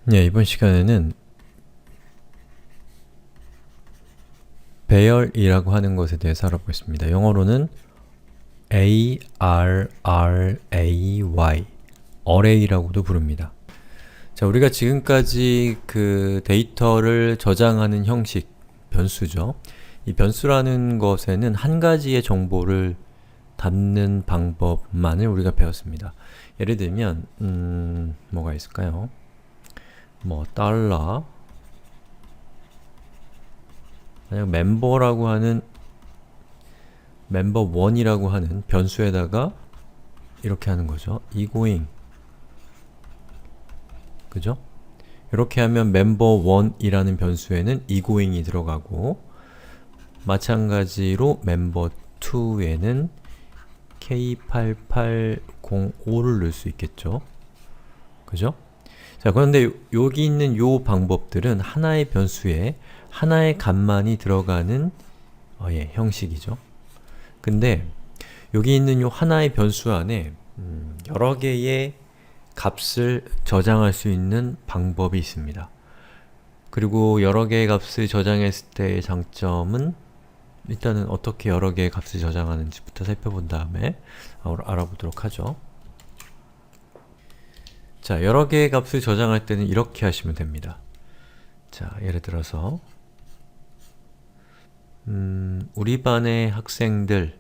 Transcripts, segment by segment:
네, 이번 시간에는 배열이라고 하는 것에 대해서 알아보겠습니다. 영어로는 array, array라고도 부릅니다. 자, 우리가 지금까지 그 데이터를 저장하는 형식, 변수죠. 이 변수라는 것에는 한 가지의 정보를 담는 방법만을 우리가 배웠습니다. 예를 들면 뭐가 있을까요? 달러 만약 멤버라고 하는 member1이라고 하는 변수에다가 이렇게 하는 거죠. egoing 그죠? 이렇게 하면 member1이라는 변수에는 egoing이 들어가고 마찬가지로 member2에는 K8805를 넣을 수 있겠죠. 그죠? 자, 그런데 여기 있는 요 방법들은 하나의 변수에 하나의 값만이 들어가는 형식이죠. 근데 여기 있는 요 하나의 변수 안에 여러 개의 값을 저장할 수 있는 방법이 있습니다. 그리고 여러 개의 값을 저장했을 때의 장점은 일단은 어떻게 여러 개의 값을 저장하는지부터 살펴본 다음에 알아보도록 하죠. 자, 여러 개의 값을 저장할 때는 이렇게 하시면 됩니다. 자, 예를 들어서 우리 반의 학생들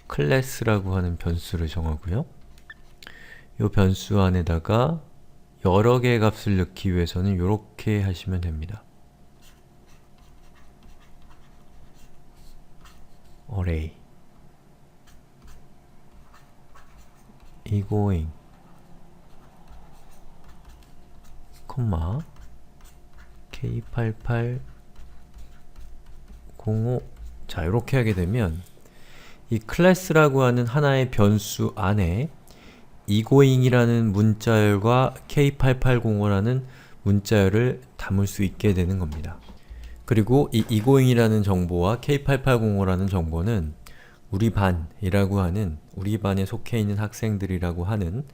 클래스라고 하는 변수를 정하고요. 이 변수 안에다가 여러 개의 값을 넣기 위해서는 이렇게 하시면 됩니다. array egoing K8805 자, 이렇게 하게 되면 이 클래스라고 하는 하나의 변수 안에 egoing이라는 문자열과 K8805라는 문자열을 담을 수 있게 되는 겁니다. 그리고 이 egoing이라는 정보와 K8805라는 정보는 우리 반이라고 하는, 우리 반에 속해 있는 학생들이라고 하는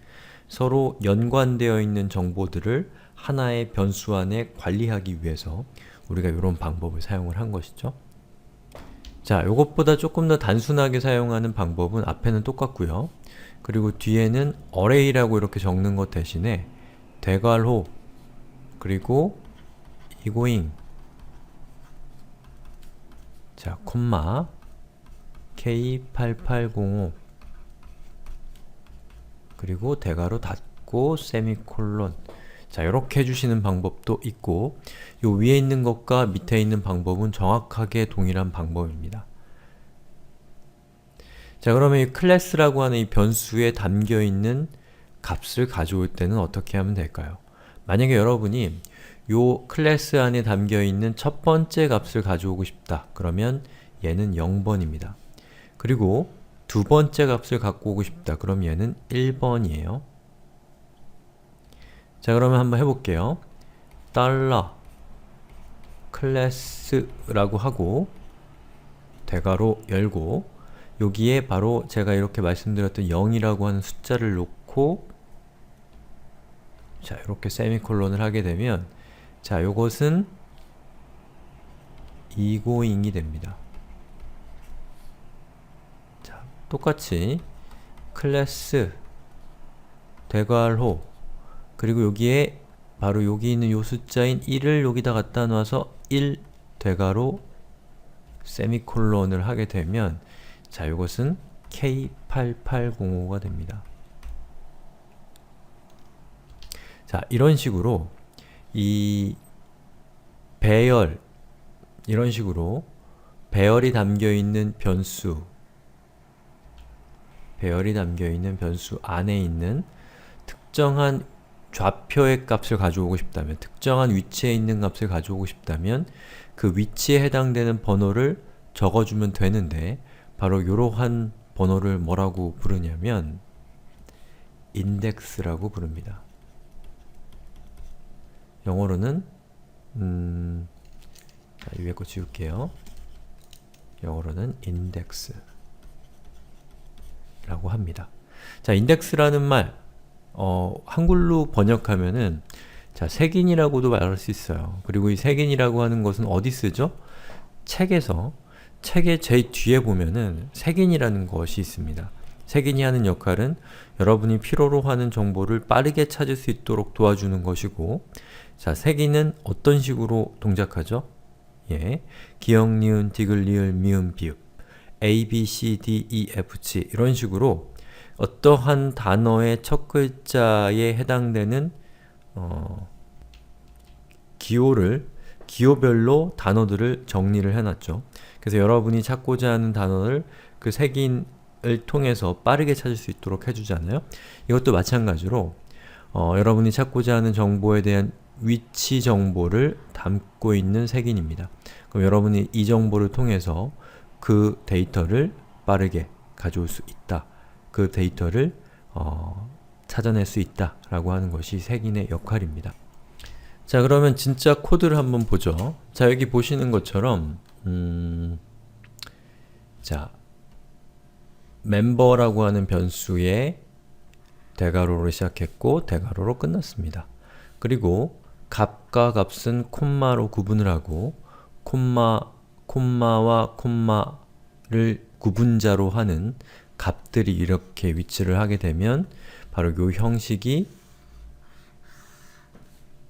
서로 연관되어 있는 정보들을 하나의 변수 안에 관리하기 위해서 우리가 이런 방법을 사용을 한 것이죠. 자, 요것보다 조금 더 단순하게 사용하는 방법은 앞에는 똑같고요. 그리고 뒤에는 array라고 이렇게 적는 것 대신에 대괄호 그리고 egoing 자, 콤마 K8805 그리고 대괄호 닫고 세미콜론 자, 이렇게 해주시는 방법도 있고 요 위에 있는 것과 밑에 있는 방법은 정확하게 동일한 방법입니다. 자, 그러면 이 클래스라고 하는 이 변수에 담겨있는 값을 가져올 때는 어떻게 하면 될까요? 만약에 여러분이 요 클래스 안에 담겨있는 첫 번째 값을 가져오고 싶다. 그러면 얘는 0번입니다. 그리고 두 번째 값을 갖고 오고 싶다. 그럼 얘는 1번이에요. 자, 그러면 한번 해볼게요. 달러 클래스라고 하고 대괄호 열고 여기에 바로 제가 이렇게 말씀드렸던 0이라고 하는 숫자를 놓고 자, 이렇게 세미콜론을 하게 되면 자, 요것은 egoing이 됩니다. 자, 똑같이 클래스 대괄호 그리고 여기에 바로 여기 있는 요 숫자인 1을 여기다 갖다 놔서 1 대괄호 세미콜론을 하게 되면 자, 이것은 K8805가 됩니다. 자, 이런 식으로 이 배열, 이런 식으로 배열이 담겨있는 변수 안에 있는 특정한 좌표의 값을 가져오고 싶다면, 특정한 위치에 있는 값을 가져오고 싶다면 그 위치에 해당되는 번호를 적어주면 되는데 바로 이러한 번호를 뭐라고 부르냐면 index라고 부릅니다. 영어로는 자, 위에 거 지울게요. 영어로는 index 라고 합니다. 자, index라는 말 한글로 번역하면은 자, 색인이라고도 말할 수 있어요. 그리고 이 색인이라고 하는 것은 어디 쓰죠? 책에서, 책의 제일 뒤에 보면은 색인이라는 것이 있습니다. 색인이 하는 역할은 여러분이 필요로 하는 정보를 빠르게 찾을 수 있도록 도와주는 것이고, 자, 색인은 어떤 식으로 동작하죠? 예, 기역, 니은, 디귿, 리을, 미음, 비읍, A, B, C, D, E, F, G 이런 식으로 어떠한 단어의 첫 글자에 해당되는 기호별로 단어들을 정리를 해놨죠. 그래서 여러분이 찾고자 하는 단어를 그 색인을 통해서 빠르게 찾을 수 있도록 해주잖아요. 이것도 마찬가지로 여러분이 찾고자 하는 정보에 대한 위치 정보를 담고 있는 색인입니다. 그럼 여러분이 이 정보를 통해서 그 데이터를 빠르게 가져올 수 있다. 그 데이터를 찾아낼 수 있다 라고 하는 것이 색인의 역할입니다. 자, 그러면 진짜 코드를 한번 보죠. 자, 여기 보시는 것처럼 자, 멤버라고 하는 변수에 대괄호로 시작했고 대괄호로 끝났습니다. 그리고 값과 값은 콤마로 구분을 하고 콤마와 콤마를 구분자로 하는 값들이 이렇게 위치를 하게 되면 바로 이 형식이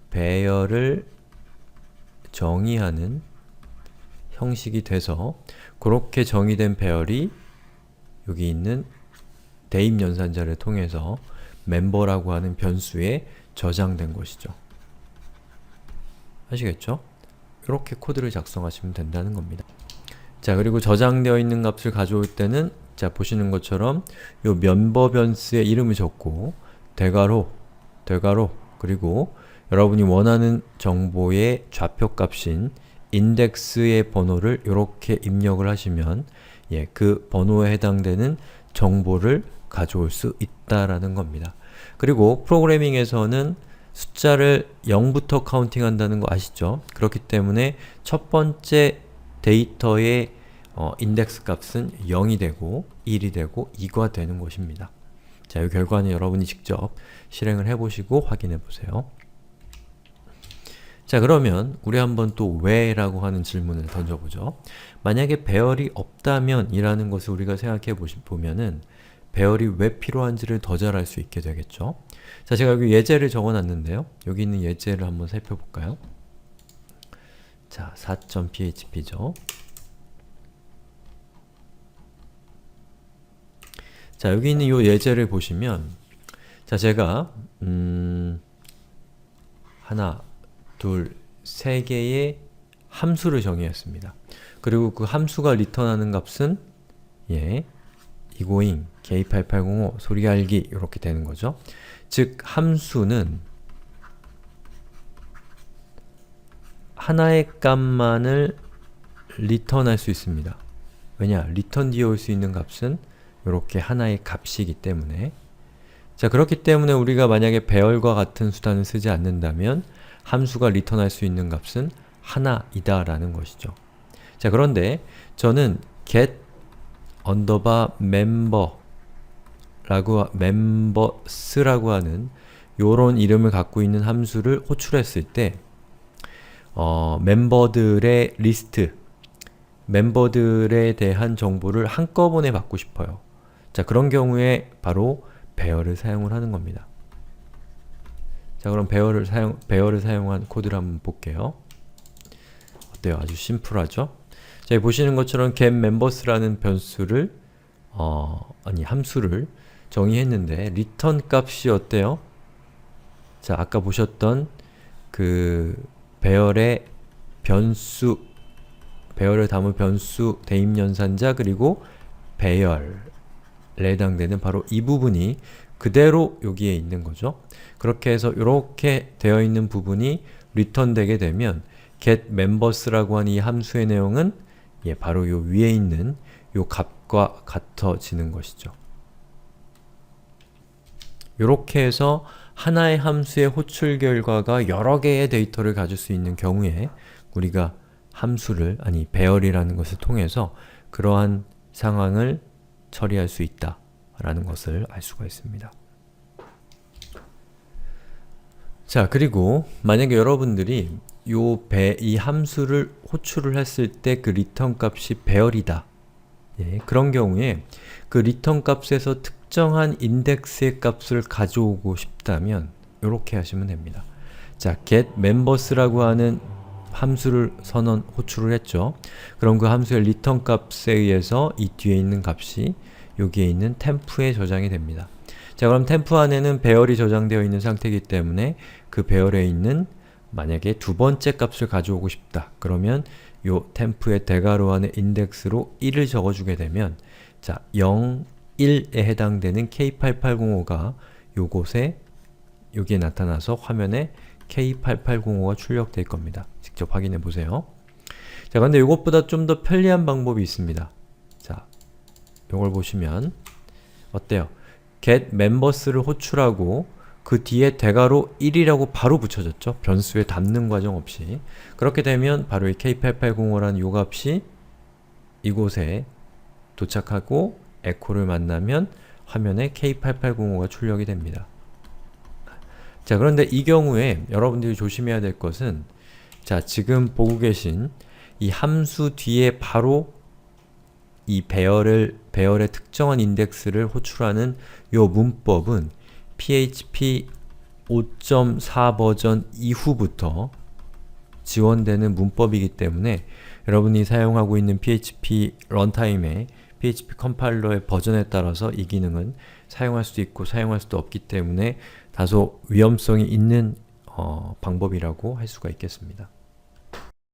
배열을 정의하는 형식이 돼서 그렇게 정의된 배열이 여기 있는 대입연산자를 통해서 멤버라고 하는 변수에 저장된 것이죠. 아시겠죠? 이렇게 코드를 작성하시면 된다는 겁니다. 자, 그리고 저장되어 있는 값을 가져올 때는 자, 보시는 것처럼 요 멤버 변수의 이름을 적고 대괄호, 그리고 여러분이 원하는 정보의 좌표값인 인덱스의 번호를 이렇게 입력을 하시면 예, 그 번호에 해당되는 정보를 가져올 수 있다라는 겁니다. 그리고 프로그래밍에서는 숫자를 0부터 카운팅한다는 거 아시죠? 그렇기 때문에 첫 번째 데이터의 인덱스 값은 0이 되고 1이 되고 2가 되는 것입니다. 자, 이 결과는 여러분이 직접 실행을 해보시고 확인해 보세요. 자, 그러면 우리 한번 또 왜? 라고 하는 질문을 던져보죠. 만약에 배열이 없다면 이라는 것을 우리가 생각해 보면은 배열이 왜 필요한지를 더 잘 알 수 있게 되겠죠. 자, 제가 여기 예제를 적어놨는데요. 여기 있는 예제를 한번 살펴볼까요? 자, 4.php죠. 자, 여기 있는 이 예제를 보시면 자, 제가 하나, 둘, 세 개의 함수를 정의했습니다. 그리고 그 함수가 리턴하는 값은 예, egoing, k8805, 소리 알기 이렇게 되는 거죠. 즉, 함수는 하나의 값만을 리턴할 수 있습니다. 왜냐? 리턴 뒤에 올 수 있는 값은 이렇게 하나의 값이기 때문에 자, 그렇기 때문에 우리가 만약에 배열과 같은 수단을 쓰지 않는다면 함수가 리턴할 수 있는 값은 하나이다 라는 것이죠. 자, 그런데 저는 get members라고 하는 요런 이름을 갖고 있는 함수를 호출했을 때 멤버들의 리스트, 멤버들에 대한 정보를 한꺼번에 받고 싶어요. 자, 그런 경우에 바로 배열을 사용을 하는 겁니다. 자, 그럼 배열을 사용한 코드를 한번 볼게요. 어때요? 아주 심플하죠? 자, 여기 보시는 것처럼 getMembers라는 변수를 함수를 정의했는데 return 값이 어때요? 자, 아까 보셨던 그 배열의 변수, 배열을 담은 변수 대입연산자 그리고 배열에 해당되는 바로 이 부분이 그대로 여기에 있는 거죠. 그렇게 해서 이렇게 되어 있는 부분이 return 되게 되면 getMembers라고 하는 이 함수의 내용은 예, 바로 요 위에 있는 요 값과 같아지는 것이죠. 이렇게 해서 하나의 함수의 호출 결과가 여러 개의 데이터를 가질 수 있는 경우에 우리가 배열이라는 것을 통해서 그러한 상황을 처리할 수 있다 라는 것을 알 수가 있습니다. 자, 그리고 만약에 여러분들이 이 함수를 호출을 했을 때 그 리턴 값이 배열이다. 예, 그런 경우에 그 리턴 값에서 특정한 인덱스의 값을 가져오고 싶다면 이렇게 하시면 됩니다. 자, get members라고 하는 함수를 호출을 했죠. 그럼 그 함수의 리턴 값에 의해서 이 뒤에 있는 값이 여기에 있는 템프에 저장이 됩니다. 자, 그럼 템프 안에는 배열이 저장되어 있는 상태이기 때문에 그 배열에 있는 만약에 두 번째 값을 가져오고 싶다. 그러면 요 템프의 대괄호 안에 인덱스로 1을 적어주게 되면 자, 0, 1에 해당되는 K8805가 요곳에 여기에 나타나서 화면에 K8805가 출력될 겁니다. 직접 확인해 보세요. 자, 근데 이것보다 좀 더 편리한 방법이 있습니다. 자, 요걸 보시면 어때요? get members를 호출하고 그 뒤에 대괄호 1이라고 바로 붙여졌죠? 변수에 담는 과정 없이. 그렇게 되면 바로 이 K8805라는 요 값이 이곳에 도착하고 에코를 만나면 화면에 K8805가 출력이 됩니다. 자, 그런데 이 경우에 여러분들이 조심해야 될 것은 자, 지금 보고 계신 이 함수 뒤에 바로 이 배열의 특정한 인덱스를 호출하는 요 문법은 PHP 5.4 버전 이후부터 지원되는 문법이기 때문에 여러분이 사용하고 있는 PHP 런타임의 PHP 컴파일러의 버전에 따라서 이 기능은 사용할 수도 있고 사용할 수도 없기 때문에 다소 위험성이 있는 방법이라고 할 수가 있겠습니다.